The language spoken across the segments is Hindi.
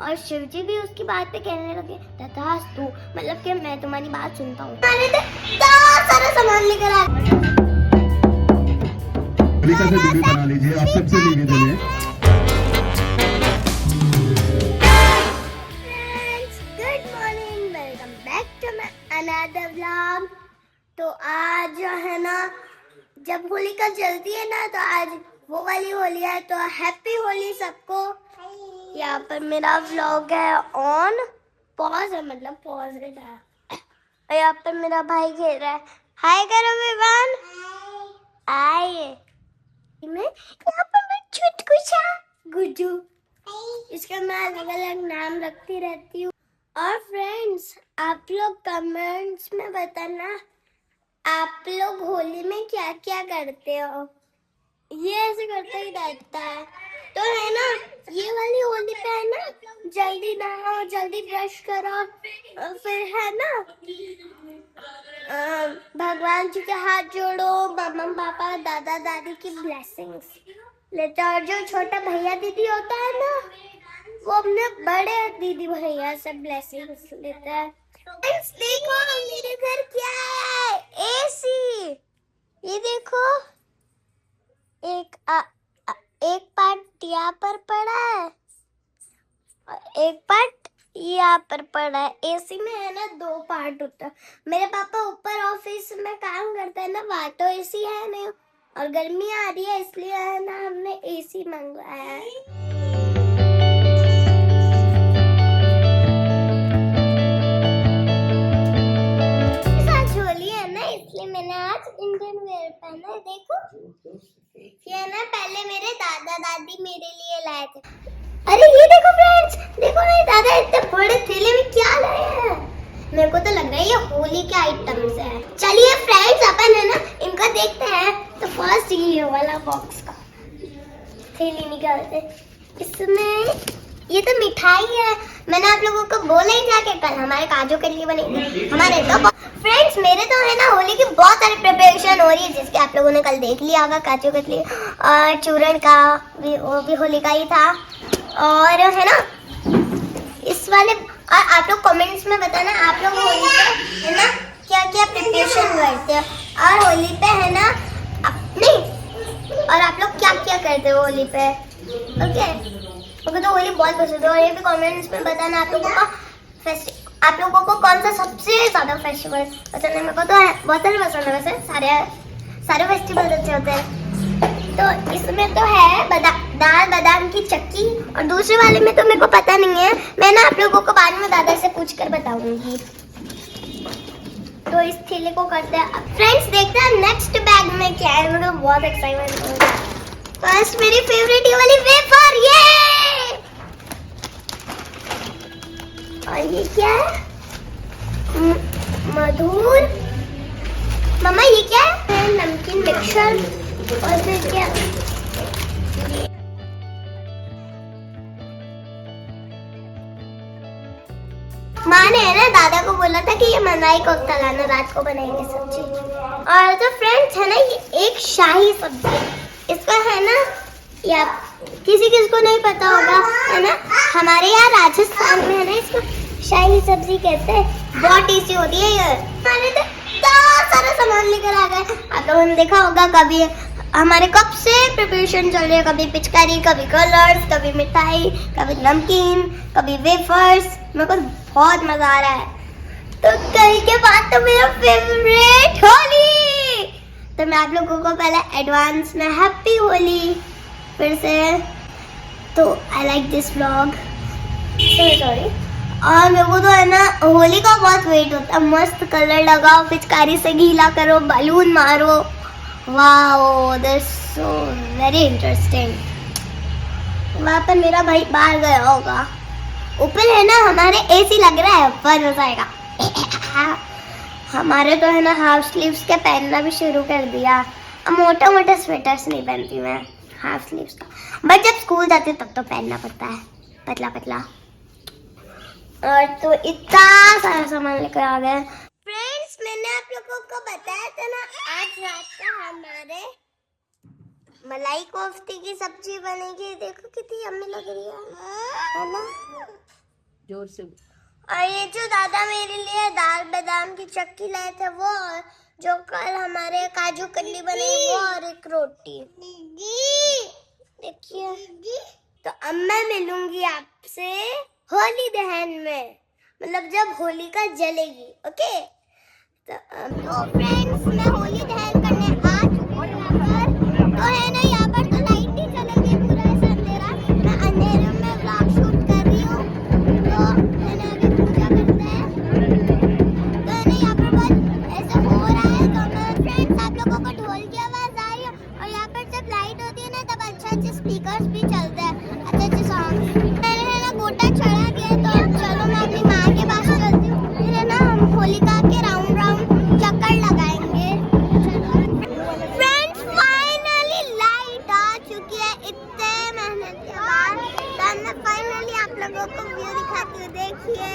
और शिव जी भी उसकी बात पे कहने लगे तथास्तु, मतलब कि मैं तुम्हारी बात सुनता हूँ। मैंने तो सारा सामान लेकर आ होलिका से दूरी बना लीजिए, आप सबसे निवेदन है। Good morning, welcome back to my another vlog. तो आज जो है ना, जब होलिका जलती है ना, तो आज वो वाली होली है, तो हैप्पी होली सबको। यहाँ पर मेरा व्लॉग है ऑन पॉज है, मतलब पॉज है। और यहाँ पर मेरा भाई खेल रहा है। हाय करो विवान, आइए। मैं यहाँ पर मैं चुटकुचा गुड्डू, इसका मैं अलग अलग नाम रखती रहती हूँ। और फ्रेंड्स, आप लोग कमेंट्स में बताना आप लोग होली में क्या क्या करते हो। ये ऐसे करता ही रहता है। तो है ना, ये वाली होली पे है ना, जल्दी नहाओ, जल्दी ब्रश करो, और फिर है ना भगवान जी के हाथ जोड़ो, मम्मा पापा दादा दादी की ब्लेसिंग्स लेते। और जो छोटा भैया दीदी होता है ना, वो अपने बड़े दीदी भैया से ब्लेसिंग्स लेता है। देखो मेरे घर क्या है, एसी। ये देखो, एक पार्ट यहाँ पर पड़ा है और एक पार्ट यहाँ पर पड़ा है। एसी में है ना 2 पार्ट होता है। मेरे पापा ऊपर ऑफिस में काम करते हैं ना, वहाँ तो एसी है नहीं, और गर्मी आ रही है इसलिए है ना हमने एसी मंगवाया है। इसलिए मैंने आज इंडियन वेयर पहना है। देखो, ये ना पहले मेरे दादा दादी मेरे लिए लाए थे। अरे ये देखो फ्रेंड्स, देखो मेरे दादा इतने बड़े थैले में क्या लाए हैं। मेरे को तो लग रहा है ये होली के आइटम्स है। चलिए फ्रेंड्स, अपन है ना इनका देखते हैं। तो फर्स्ट ये वाला बॉक्स का थैली निकालते। इसमें ये तो मिठाई है। मैंने आप लोगों को बोला ही था कि कल हमारे काजू कतली बनेगी। हमारे तो फ्रेंड्स, मेरे तो है ना होली की बहुत सारी प्रिपरेशन हो रही है, जिसके आप लोगों ने कल देख लिया होगा। काजू कतली और चूरन का भी, वो भी होली का ही था। और है ना इस वाले, और आप लोग कमेंट्स में बताना आप लोग होली पे है ना क्या क्या प्रिपरेशन करते हो, और होली पे है ना नहीं, और आप लोग क्या क्या करते हो होली पे। ओके, मुझे तो होली बहुत पसंद है। और ये भी कमेंट्स में बताना आप लोगों को कौन सा सबसे ज्यादा फेस्टिवल पसंद है। मेरे को तो बहुत सारे पसंद है, वैसे सारे फेस्टिवल अच्छे होते हैं। तो इसमें तो है दाल बादाम की चक्की, और दूसरे वाले में तो मेरे को पता नहीं है। मैं ना आप लोगों को बाद में दादा से पूछ कर बताऊंगी। तो इस थैले को करते हैं फ्रेंड्स। देखते हैं नेक्स्ट बैग में क्या है। मुझे बहुत एक्साइटमेंट हो रहा है। फर्स्ट मेरी फेवरेट ये वाली वेफर, ये। और ये क्या है, मधुर। मम्मा ये क्या है, नमकीन मिक्सचर। और फिर क्या, माँ ने है ना दादा को बोला था कि ये मलाई कोफ्ता लाना, रात को बनाएंगे सब्जी। और तो फ्रेंड्स है ना, ये एक शाही सब्जी है। इसका है ना, या किसी को नहीं पता होगा है ना, हमारे यहाँ राजस्थान में है ना इसको शाही सब्जी कहते हैं। बहुत टेस्टी होती है ये। हमारे तो सारा सामान लेकर आ गए। आप लोगों ने देखा होगा, कभी हमारे कब से प्रिपरेशन चल रही है, कभी पिचकारी, कभी कलर्स, कभी मिठाई, कभी नमकीन, कभी वेफर्स। मेरे को बहुत मजा आ रहा है। तो कल के बाद तो मेरा फेवरेट होली। तो मैं आप लोगों को पहले एडवांस में हैप्पी होली फिर से। तो I like this vlog, sorry. और मेरे को तो है ना होली का बहुत वेट होता है। मस्त कलर लगाओ, पिचकारी से गीला करो, बलून मारो। Wow, that's so very interesting. वहाँ पर मेरा भाई बाहर गया होगा। ऊपर है ना हमारे एसी लग रहा है, बहुत मजा आएगा। हमारे तो है ना हाफ स्लीव्स के पहनना भी शुरू कर दिया। अब मोटा मोटा स्वेटर्स नहीं पहनती मैं, हाफ स्लीव्स का। बट जब स्कूल जाती तब तो पहनना पड़ता है, पतला पतला। और तो इतना सारा सामान लेकर आ गए। फ्रेंड्स, मैंने आप लोगों को बताया था ना, आज रात का मलाई कोफ्ते की सब्जी बनेगी। देखो कितनी यम्मी लग रही है ना। जोर से। और ये जो दादा मेरे लिए दाल बादाम की चक्की लाए थे वो, और जो कल हमारे काजू कतली बनी वो, और एक रोटी। देखिए, तो अब मैं मिलूंगी आपसे होली दहन में, मतलब जब होलिका जलेगी। ओके, तो फ्रेंड्स मैं होली दहन करने आ चुकी हूँ यहाँ पर। तो है ना, यहाँ पर तो लाइट ही चलेगी, पूरा ऐसा अंधेरा। मैं अंधेरे में व्लॉग शूट कर रही हूँ। तो है ना, अभी पूजा करते हैं। तो है ना, यहाँ पर बहुत ऐसा हो रहा है। तो मैं फ्रेंड्स, आप लोगों को ढोल की आवाज आ रही है, और यहाँ पर जब लाइट होती है ना तब अच्छे स्पीकर्स भी चलते हैं, अच्छे सॉन्ग। मैंने है ना गोटा चढ़ा दिया, तो चलो मैं अपनी माँ के पास चलती हूँ। फिर है ना हम होलिका के राउंड राउंड चक्कर लगाएंगे। फ्रेंड्स फाइनली लाइट आ चुकी है इतने मेहनत के बाद। तो मैं फाइनली आप लोगों को व्यू दिखाती हूँ, देखिए।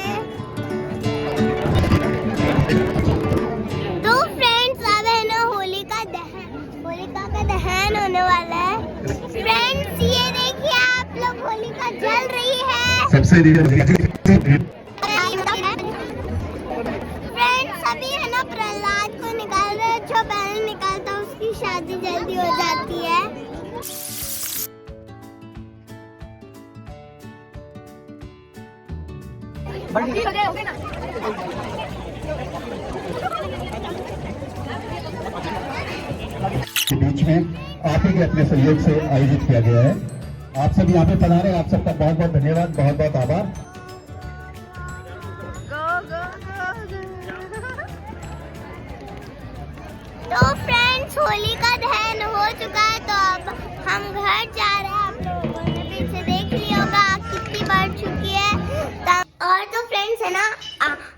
तो फ्रेंड्स अब है ना होलिका का दहन होने वाला है। फ्रेंड्स ये देखिए, आप लोग होलिका जल रही है। सबसे फ्रेंड्स अभी है ना प्रहलाद को निकाल रहे हैं। जो पहले निकालता है उसकी शादी जल्दी हो जाती है। के बीच में आप ही के अपने सहयोग से आयोजित किया गया है। आप सब यहाँ पे पधारे, आप सबका बहुत बहुत धन्यवाद, बहुत बहुत आभार। तो फ्रेंड्स होली का दहन हो चुका है, तो अब हम घर जा रहे हैं। आप लोगों ने पीछे देख लिया होगा कितनी बढ़ चुकी है। और तो फ्रेंड्स है ना,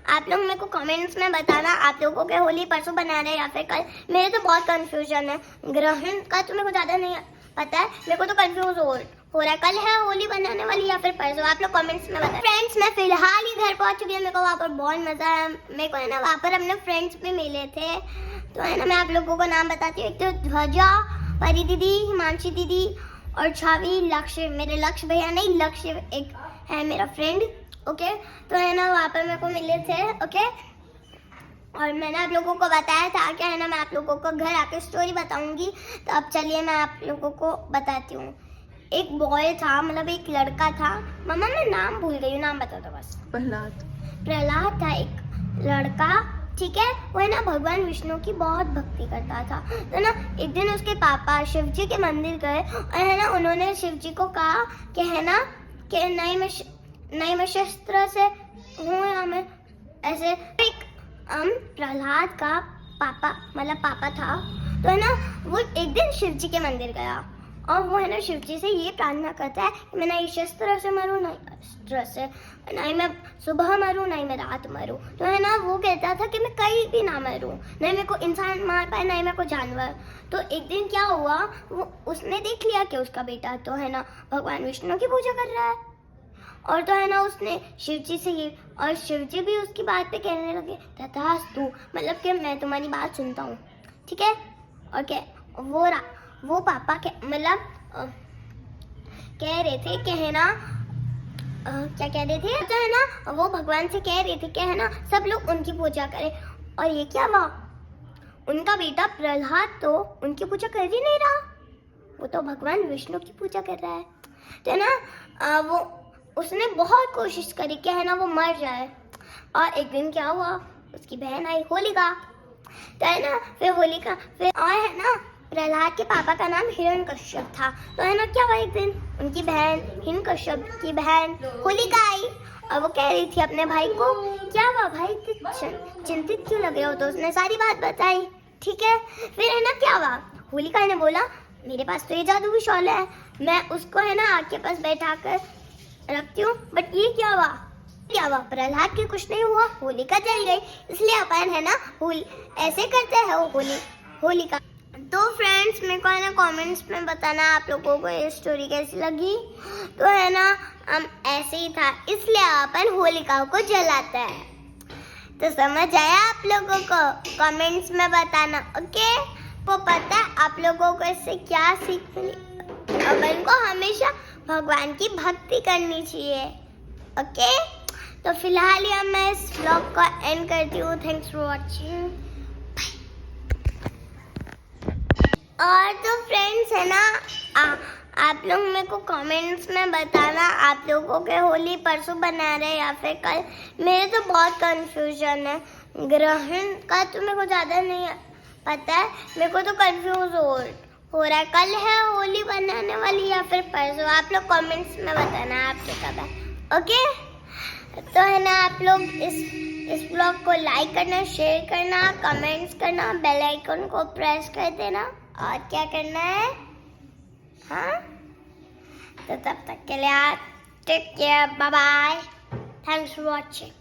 आप लोग मेरे को कमेंट्स में बताना आप लोगों के होली परसों बना रहे हैं या फिर कल। मेरे तो बहुत कंफ्यूजन है, ग्रहण का तो मेरे को ज़्यादा नहीं पता है। मेरे को तो कंफ्यूज हो रहा है, कल है होली बनाने वाली या फिर परसों। आप लोग कमेंट्स में बताएं। फ्रेंड्स मैं फिलहाल ही घर पहुंच चुकी हूँ। मेरे को वहाँ पर बहुत मजा आया। मेरे को है ना वहाँ पर अपने फ्रेंड्स भी मिले थे। तो है ना, मैं आप लोगों को नाम बताती हूँ। एक तो ध्वजा, परी दीदी, हिमांशी दीदी और छवि, लक्ष्य, मेरे लक्ष्य भैया नहीं, लक्ष्य एक है मेरा फ्रेंड। ओके, तो है ना वहाँ पर मेरे को मिले थे। ओके, और मैंने आप लोगों को बताया था क्या है ना, मैं आप लोगों को घर आके स्टोरी बताऊंगी। तो अब चलिए मैं आप लोगों को बताती हूँ। एक बॉय था, मतलब एक लड़का था। मम्मा मैं नाम भूल गई हूँ, नाम बता दो बस। प्रहलाद था एक लड़का, ठीक है। वो है ना भगवान विष्णु की बहुत भक्ति करता था। तो ना एक दिन उसके पापा शिव जी के मंदिर गए, और है ना उन्होंने शिव जी को कहा कि है ना कि नहीं मैं शस्त्र से हूँ, या मैं ऐसे। एक प्रहलाद का पापा मतलब पापा था। तो है ना वो एक दिन शिव जी के मंदिर गया, और वो है ना शिव जी से ये प्रार्थना करता है कि मैं ना इस शस्त्र से मरूँ, ना अस्त्र से, ना ही मैं सुबह मरूँ, ना ही मैं रात मरूँ। तो है ना वो कहता था कि मैं कहीं भी ना मरूँ, नहीं मेरे को इंसान मार पाए, नहीं मेरे को जानवर। तो एक दिन क्या हुआ, वो उसने देख लिया कि उसका बेटा तो है ना भगवान विष्णु की पूजा कर रहा है। और तो है ना उसने शिव जी से ये, और शिव जी भी उसकी बात पे कहने लगे तथास्तु, मतलब कि मैं तुम्हारी बात सुनता हूँ, ठीक है। और क्या वो पापा के मतलब कह रहे थे कि है ना क्या कह रहे थे, तो है ना वो भगवान से कह रहे थे कि है ना सब लोग उनकी पूजा करें। और ये क्या हुआ, उनका बेटा प्रहलाद तो उनकी पूजा कर ही नहीं रहा, वो तो भगवान विष्णु की पूजा कर रहा है। तो है ना वो उसने बहुत कोशिश करी कि है ना वो मर जाए। और एक दिन क्या हुआ, उसकी बहन आई होलिका। तो है ना फिर होलिका फिर, और है ना प्रहलाद के पापा का नाम हिरण्यकश्यप था। तो है ना क्या हुआ, एक दिन उनकी बहन हिरण्यकश्यप की बहन होलिका आई, और वो कह रही थी अपने भाई को, क्या हुआ भाई चिंतित क्यों लग रहे हो। तो उसने सारी बात बताई, ठीक है। फिर है ना क्या हुआ, होलिका ने बोला मेरे पास तो ये जादुई शॉल है, मैं उसको है ना आग के पास बैठा कर रखती हूँ। बट ये क्या हुआ प्रहलाद की कुछ नहीं हुआ, होलिका जल गई। इसलिए अपन है ना ऐसे करते हैं होलिका। तो फ्रेंड्स मेरे को है ना कमेंट्स में बताना आप लोगों को ये स्टोरी कैसी लगी। तो है ना हम ऐसे ही था, इसलिए अपन होलिका को जलाते हैं। तो समझ आया आप लोगों को, कमेंट्स में बताना, ओके। आपको पता है आप लोगों को इससे क्या सीख मिली? अपन को हमेशा भगवान की भक्ति करनी चाहिए। ओके, तो फिलहाल यहाँ मैं इस व्लॉग को एंड करती हूँ। Thanks for watching. और तो फ्रेंड्स है ना, आप लोग मेरे को कमेंट्स में बताना आप लोगों के होली परसों बना रहे या फिर कल। मेरे तो बहुत कंफ्यूजन है, ग्रहण का तो मेरे को ज़्यादा नहीं पता है। मेरे को तो कंफ्यूज हो रहा है कल है होली बनाने वाली या फिर परसों। आप लोग कमेंट्स में बताना आपको कब है। ओके, तो है ना, आप लोग इस ब्लॉग को लाइक करना, शेयर करना, कमेंट्स करना, बेल आइकन को प्रेस कर देना। और क्या करना है? हाँ, तो तब तक के लिए take care, bye bye, thanks for watching.